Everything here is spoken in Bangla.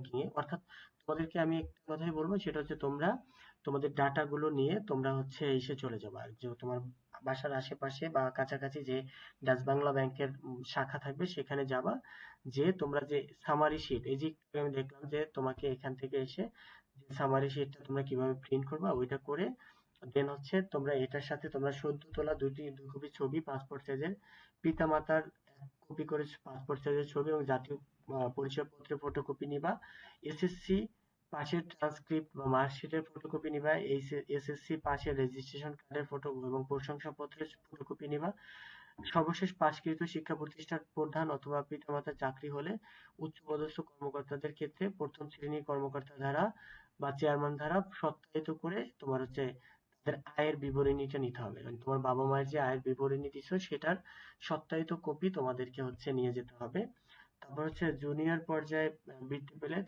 ব্যাংকিং এ। অর্থাৎ তোমাদেরকে আমি একটা কথাই বলবো, সেটা হচ্ছে তোমরা তোমাদের ডাটা গুলো নিয়ে তোমরা হচ্ছে এসে চলে যাবা, যে তোমার বাসার আশেপাশে বা কাছাকাছি যে ডাচ বাংলা ব্যাংকের শাখা থাকবে সেখানে যাবা। যে তোমরা যে সামারি শিট, এই যে একটু আমি দেখলাম যে তোমাকে এখান থেকে এসে যে সামারি শিটটা তোমরা কিভাবে প্রিন্ট করবা ওইটা করে দেন হচ্ছে তোমরা এটার সাথে তোমরা সদ্য তোলা দুই কপি ছবি, পাসপোর্ট সাইজের পিতামাতার এক কপি করে পাসপোর্ট সাইজের ছবি এবং জাতীয় পরিচয়পত্রের ফটোকপি নিবা। এসএসসি পাশের ট্রান্সক্রিপ্ট বা মার্কশিটের ফটোকপি নিবা। এসএসসি পাশের রেজিস্ট্রেশন কার্ডের ফটো এবং প্রশংসাপত্রের ফটোকপি নিবা। সর্বশেষ পাশকৃত শিক্ষা প্রতিষ্ঠান প্রধান অথবা পিতামাতার চাকরি হলে উচ্চপদস্থ কর্মকর্তাদের ক্ষেত্রে প্রথম শ্রেণীর কর্মকর্তা ধারা বা চেয়ারম্যান ধারা সত্যায়িত করে তোমার হচ্ছে তাদের আয়ের বিবরণীটা নিতে হবে। মানে তোমার বাবা মায়ের যে আয়ের বিবরণী দিছো সেটার সত্যায়িত কপি তোমাদেরকে হচ্ছে নিয়ে যেতে হবে। তারপর হচ্ছে জুনিয়র পর্যায়ে বৃত্তি পেলে